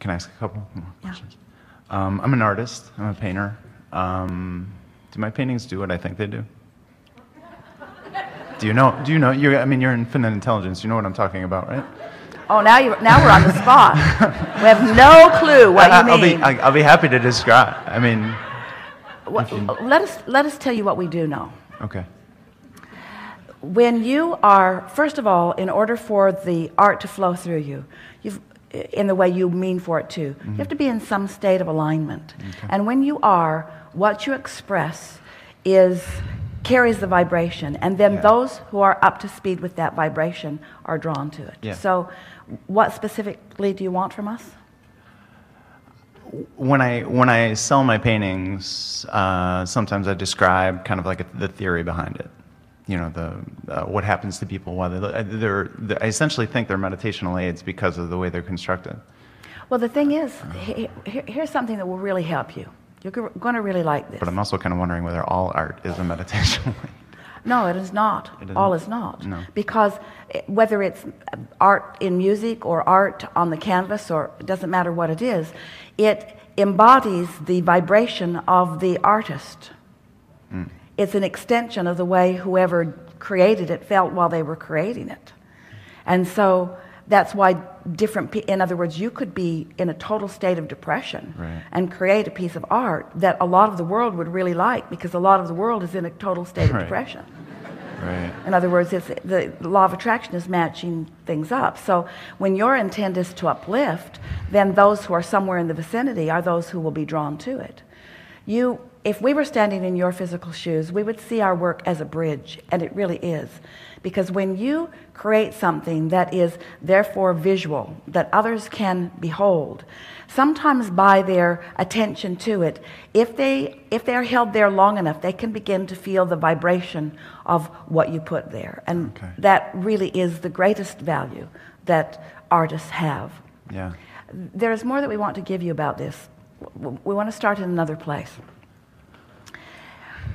Can I ask a couple more Yeah. questions? I'm an artist. I'm a painter. Do my paintings do what I think they do? Do you know? I mean, you're infinite intelligence. You know what I'm talking about, right? Oh, now we're on the spot. We have no clue what you mean. I'll be happy to describe. I mean, let us tell you what we do know. okay. When you are, first of all, in order for the art to flow through you, in the way you mean for it to, you have to be in some state of alignment. Okay. And when you are, what you express carries the vibration, and then those who are up to speed with that vibration are drawn to it. Yeah. So what specifically do you want from us? When I sell my paintings, sometimes I describe kind of like the theory behind it. You know, what happens to people while I essentially think they're meditational aids because of the way they're constructed. Well, the thing is, here's something that will really help you. You're going to really like this. But I'm also kind of wondering whether all art is a meditational aid. No, it is not. All is not. No. Because whether it's art in music or art on the canvas, or it doesn't matter what it is, it embodies the vibration of the artist. Mm. It's an extension of the way whoever created it felt while they were creating it. And so that's why in other words, you could be in a total state of depression and create a piece of art that a lot of the world would really like, because a lot of the world is in a total state of depression. Right. In other words, the law of attraction is matching things up. So when your intent is to uplift, then those who are somewhere in the vicinity are those who will be drawn to it. If we were standing in your physical shoes, we would see our work as a bridge, and it really is. Because when you create something that is therefore visual, that others can behold, sometimes by their attention to it, if they're held there long enough, they can begin to feel the vibration of what you put there. And that really is the greatest value that artists have. Yeah. There's more that we want to give you about this. We want to start in another place.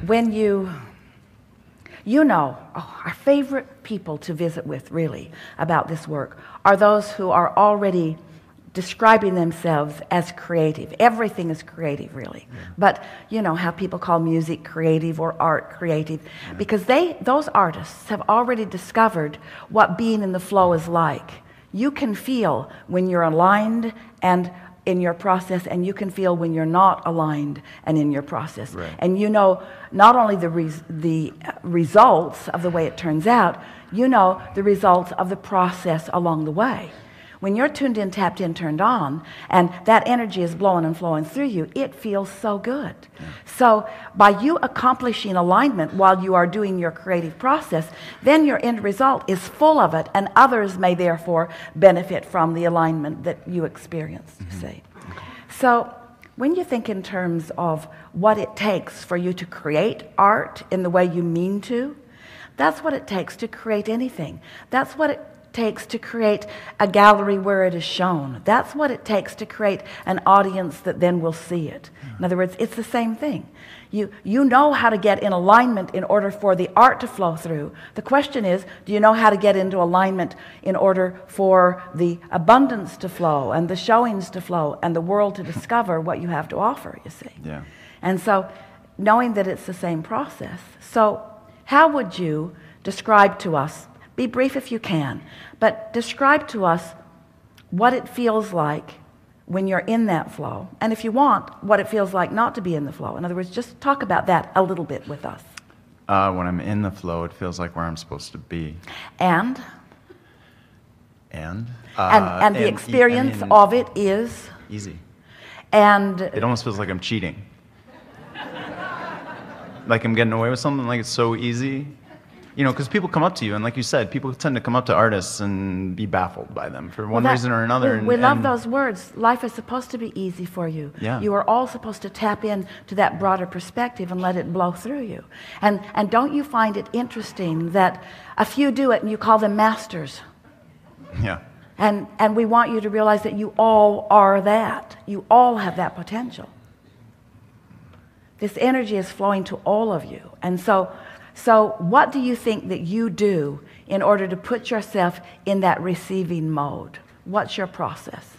When our favorite people to visit with, really, about this work are those who are already describing themselves as creative. Everything is creative, really. Yeah. But you know how people call music creative or art creative, because those artists have already discovered what being in the flow is like. You can feel when you're aligned and in your process, and you can feel when you're not aligned and in your process. Right. And you know not only the results of the way it turns out, you know the results of the process along the way. When you're tuned in, tapped in, turned on, and that energy is blowing and flowing through you, it feels so good. Yeah. So by you accomplishing alignment while you are doing your creative process, then your end result is full of it, and others may therefore benefit from the alignment that you experience, you see. So when you think in terms of what it takes for you to create art in the way you mean to, that's what it takes to create anything. That's what it takes to create a gallery where it is shown. That's what it takes to create an audience that then will see it. In other words, it's the same thing. You know how to get in alignment in order for the art to flow through. The question is, do you know how to get into alignment in order for the abundance to flow and the showings to flow and the world to discover what you have to offer, you see? Yeah. And so knowing that it's the same process. So how would you describe to us, be brief if you can, but describe to us what it feels like when you're in that flow, and if you want, what it feels like not to be in the flow. In other words, just talk about that a little bit with us. When I'm in the flow, it feels like where I'm supposed to be. And the experience of it is? Easy. And it almost feels like I'm cheating. Like I'm getting away with something, like it's so easy. You know, because people come up to you, and like you said, people tend to come up to artists and be baffled by them for one reason or another. We love those words. Life is supposed to be easy for you. Yeah. You are all supposed to tap in to that broader perspective and let it blow through you. And don't you find it interesting that a few do it and you call them masters? Yeah. And we want you to realize that you all are that. You all have that potential. This energy is flowing to all of you. And so what do you think that you do in order to put yourself in that receiving mode? What's your process?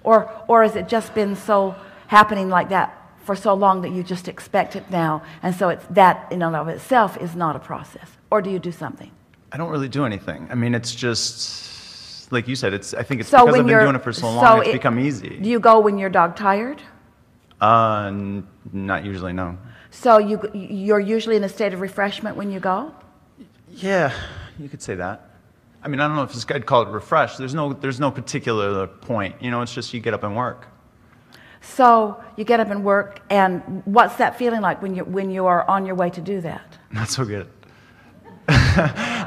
Or has it just been so happening like that for so long that you just expect it now, and so it's that in and of itself is not a process? Or do you do something? I don't really do anything. I mean, it's just, like you said, I think it's So because when I've been doing it for so long, it's become easy. Do you go when you're dog tired? Not usually, no. So you're usually in a state of refreshment when you go? Yeah, you could say that. I mean, I don't know if I'd call it refresh. There's no particular point. You know, it's just you get up and work. So you get up and work, and what's that feeling like when you are on your way to do that? Not so good.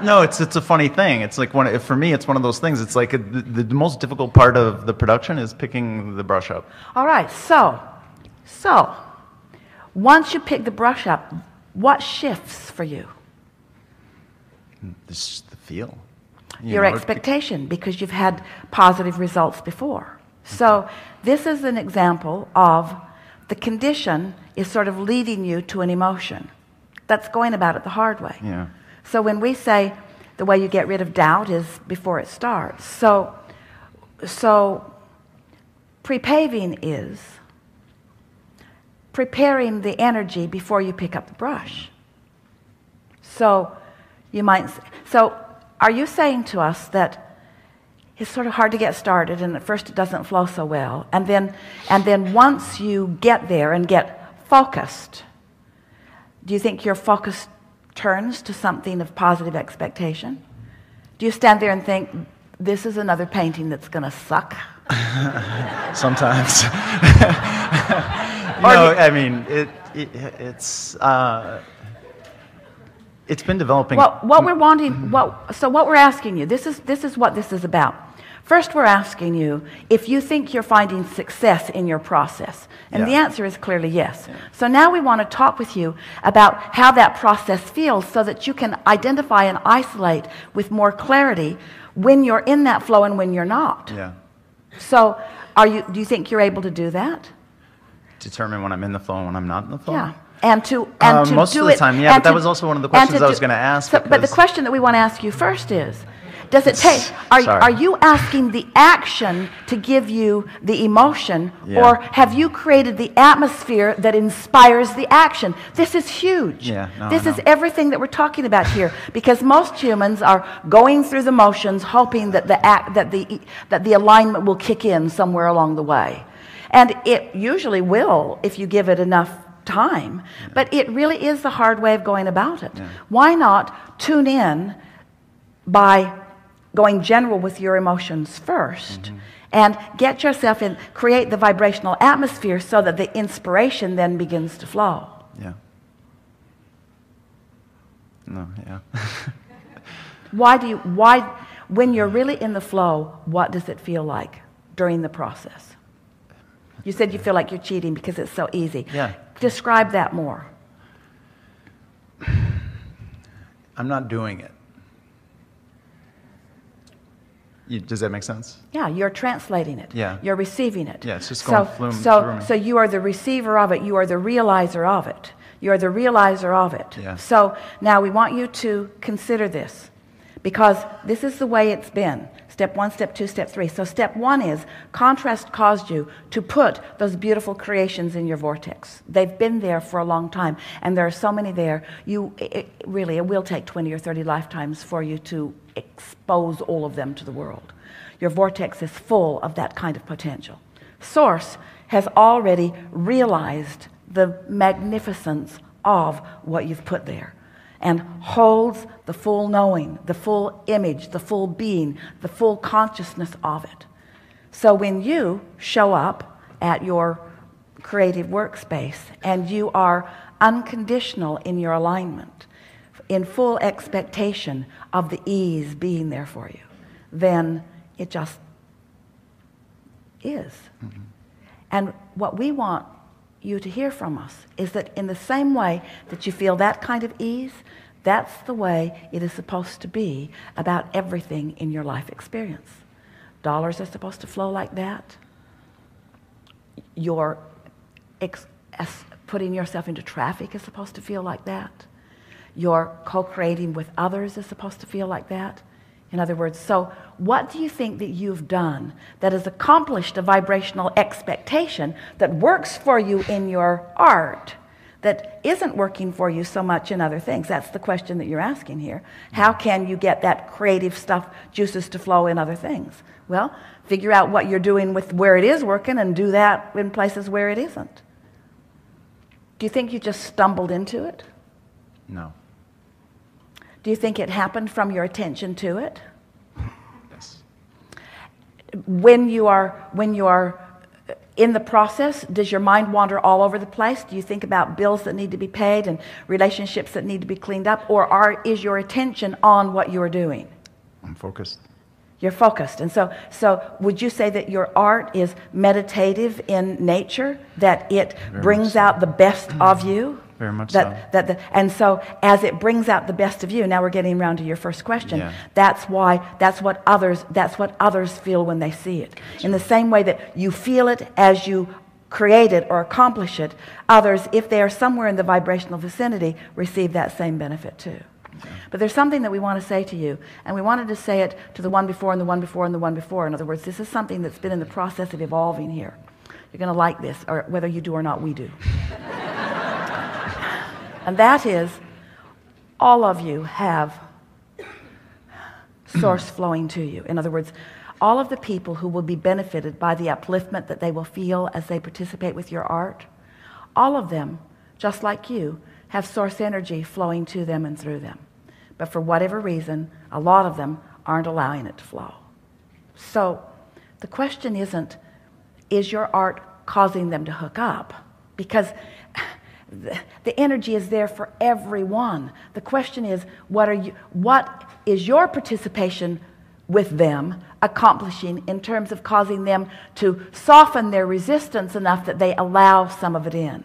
No, it's a funny thing. It's like for me, it's one of those things. It's like the most difficult part of the production is picking the brush up. All right, so once you pick the brush up, what shifts for you? It's the feel. Your expectation, because you've had positive results before. So this is an example of the condition is sort of leading you to an emotion. That's going about it the hard way. Yeah. So when we say the way you get rid of doubt is before it starts. So pre-paving is preparing the energy before you pick up the brush. So are you saying to us that it's sort of hard to get started, and at first it doesn't flow so well, and then once you get there and get focused, do you think your focus turns to something of positive expectation? Do you stand there and think, this is another painting that's going to suck? Sometimes. No, I mean, it's been developing. Well, what we're asking you, this is what this is about. First, we're asking you if you think you're finding success in your process. And the answer is clearly yes. Yeah. So now we want to talk with you about how that process feels so that you can identify and isolate with more clarity when you're in that flow and when you're not. Yeah. So do you think you're able to do that? Determine when I'm in the flow and when I'm not in the flow? Yeah. And to most do of the it, time, yeah, but that was also one of the questions I was going to ask. But the question that we want to ask you first is, does it take, are you asking the action to give you the emotion, or have you created the atmosphere that inspires the action? This is huge. Yeah, no, this is everything that we're talking about here, because most humans are going through the motions hoping that the alignment will kick in somewhere along the way. And it usually will if you give it enough time, but it really is the hard way of going about it. Why not tune in by going general with your emotions first, and get yourself in, create the vibrational atmosphere so that the inspiration then begins to flow. Yeah. No, yeah. When you're really in the flow, what does it feel like during the process? You said you feel like you're cheating because it's so easy. Yeah. Describe that more. I'm not doing it. Does that make sense? Yeah, you're translating it. Yeah. You're receiving it. Yeah, it's just going through me. So you are the receiver of it. You are the realizer of it. You are the realizer of it. Yeah. So now we want you to consider this, because this is the way it's been. Step 1, step 2, step 3. So step 1 is contrast caused you to put those beautiful creations in your vortex. They've been there for a long time, and there are so many there. It will take 20 or 30 lifetimes for you to expose all of them to the world. Your vortex is full of that kind of potential. Source has already realized the magnificence of what you've put there, and holds the full knowing, the full image, the full being, the full consciousness of it. So when you show up at your creative workspace and you are unconditional in your alignment, in full expectation of the ease being there for you, then it just is. And what we want you to hear from us is that in the same way that you feel that kind of ease, that's the way it is supposed to be about everything in your life experience. Dollars are supposed to flow like that. Your putting yourself into traffic is supposed to feel like that. Your co-creating with others is supposed to feel like that. In other words, so what do you think that you've done that has accomplished a vibrational expectation that works for you in your art that isn't working for you so much in other things? That's the question that you're asking here. How can you get that creative stuff, juices to flow in other things? Well, figure out what you're doing with where it is working and do that in places where it isn't. Do you think you just stumbled into it? No. Do you think it happened from your attention to it? Yes. When you are in the process, does your mind wander all over the place? Do you think about bills that need to be paid and relationships that need to be cleaned up? Or is your attention on what you're doing? I'm focused. You're focused. And so would you say that your art is meditative in nature, that it brings out the best of you? Very much so. And so as it brings out the best of you, now we're getting around to your first question. That's what others feel when they see it. In the same way that you feel it as you create it or accomplish it, others, if they are somewhere in the vibrational vicinity, receive that same benefit too. But there's something that we want to say to you, and we wanted to say it to the one before and the one before and the one before. In other words, this is something that's been in the process of evolving here. You're going to like this, or whether you do or not, we do. And that is, all of you have source flowing to you. In other words, all of the people who will be benefited by the upliftment that they will feel as they participate with your art, all of them, just like you, have source energy flowing to them and through them. But for whatever reason, a lot of them aren't allowing it to flow. So the question isn't, is your art causing them to hook up? Because the energy is there for everyone. The question is, what is your participation with them accomplishing in terms of causing them to soften their resistance enough that they allow some of it in?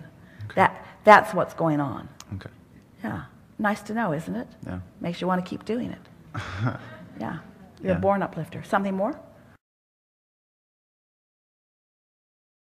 Okay. That's what's going on. Okay. Yeah. Nice to know, isn't it? Yeah. Makes you want to keep doing it. Yeah. You're a born uplifter. Something more?